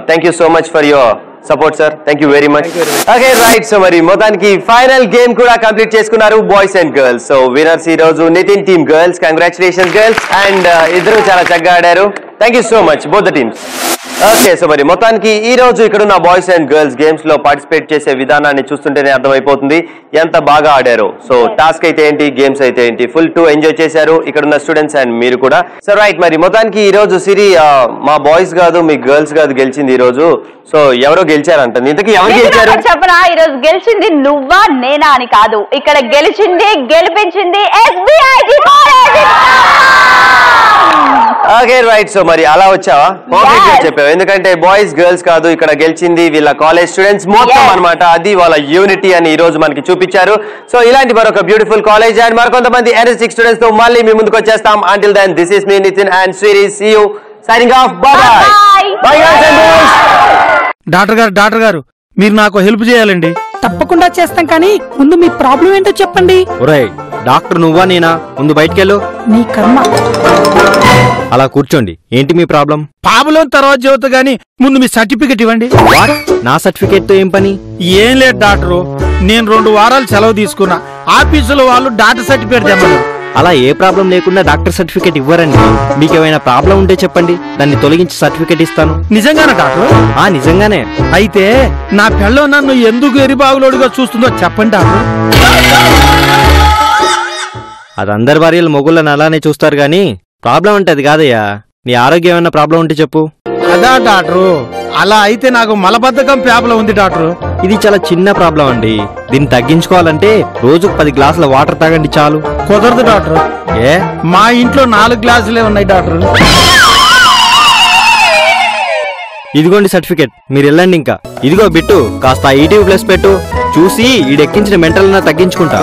thank you so much for your support sir. Thank you very much. Okay right. So మరి మొత్తానికి ఫైనల్ గేమ్ కూడా కంప్లీట్ చేసుకున్నారు boys and girls. So winners ఈ రోజు Nitin team girls. Congratulations girls. And ఇద్దరు చాలా చక్కగా ఆడారు. Thank you so much both the teams. Okay. So మరి మొత్తానికి ఈ రోజు ఇక్కడున్న బాయ్స్ అండ్ గర్ల్స్ గేమ్స్ లో పార్టిసిపేట్ చేసే విధానాన్ని చూస్తుంటేనే అర్థమైపోతుంది ఎంత బాగా ఆడారో. సో టాస్క్ అయితే ఏంటి, గేమ్స్ అయితే ఏంటి, ఫుల్ టు ఎంజాయ్ చేశారు ఇక్కడున్న స్టూడెంట్స్ అండ్ మీరు కూడా. So right. మరి మొత్తానికి ఈ రోజు సిరి మా బాయ్స్ కాదు మీ గర్ల్స్ కాదు గెలిచింది ఈ రోజు. సో ఎవరో గెలిచారంట. ఇంతకీ ఎవరు గెలిచారు చెప్పనా? ఈ రోజు గెలిచింది నువ్వా నేనా అని కాదు, ఇక్కడ గెలిపించింది SBIT college. Okay right. So మరి అలా వచ్చావా? పర్ఫెక్ట్ గా చెప్పావు. ఎందుకంటే బాయ్స్ గర్ల్స్ కాదు, ఇక్కడ గెలిచింది వీళ్ళ కాలేజ్ స్టూడెంట్స్ మొత్తం అన్నమాట. అది వాళ్ళ యూనిటీ అని ఈ రోజు మనకి చూపించారు. సో ఇలాంటి మరొక బ్యూటిఫుల్ కాలేజ్ అండ్ మరికొంతమంది ఎనర్జెటిక్ స్టూడెంట్స్ తో మళ్ళీ మీ ముందుకు వచ్చేస్తాం. అంటిల్ దెన్ దిస్ ఇస్ మీ Nithin and Sri. See you signing off. Bye bye girls and boys. Doctor గారు మీరు నాకు హెల్ప్ చేయాలండి. తప్పకుండా చేస్తాం, కానీ ముందు మీ ప్రాబ్లం ఏంటో చెప్పండి. ఒరేయ్ డాక్టర్ నువ్వా నేనా? ముందు బయటికెళ్ళు. నీ కర్మ. అలా కూర్చోండి. ఏంటి మీ ప్రాబ్లం? ప్రాబ్లం తర్వాత చెబుతా గానీ ముందు మీ సర్టిఫికెట్ ఇవ్వండి. నా సర్టిఫికెట్ తో ఏం పని? ఏం లేదు డాక్టరు, నేను 2 వారాలు సెలవు తీసుకున్నా. ఆఫీసులో వాళ్ళు డాక్టర్ సర్టిఫికెట్ తెమ్మన్నారు. అలా ఏ ప్రాబ్లం లేకుండా డాక్టర్ సర్టిఫికెట్ ఇవ్వరండి. మీకేమైనా ప్రాబ్లం ఉంటే చెప్పండి, దాన్ని తొలగించి సర్టిఫికెట్ ఇస్తాను. నిజంగానే డాక్టర్? నిజంగానే. అయితే నా పిల్ల నన్ను ఎందుకు ఎరిబాగులోడుగా చూస్తుందో చెప్పండి డాక్టర్. అది అందరి భార్యలు మొగుళ్ళని అలానే చూస్తారు గాని ప్రాబ్లం అంటే అది కాదయ్యా. నీ ఆరోగ్యం ఏమైనా ప్రాబ్లం ఉంటే చెప్పు. అదా డాక్టరు? అలా అయితే నాకు మలబద్ధకం ప్రాబ్లం ఉంది డాక్టరు. ఇది చాలా చిన్న ప్రాబ్లం అండి. దీన్ని తగ్గించుకోవాలంటే రోజుకు 10 గ్లాసుల వాటర్ తాగండి చాలు. కుదరదు డాక్టర్. ఏ? మా ఇంట్లో 4 గ్లాసులే ఉన్నాయి డాక్టర్. ఇదిగోండి సర్టిఫికెట్, మీరు వెళ్ళండి. ఇంకా ఇదిగో బిట్టు, కాస్త ITV+ పెట్టు. చూసి ఈడెక్కించిన మెంటల్ తగ్గించుకుంటా.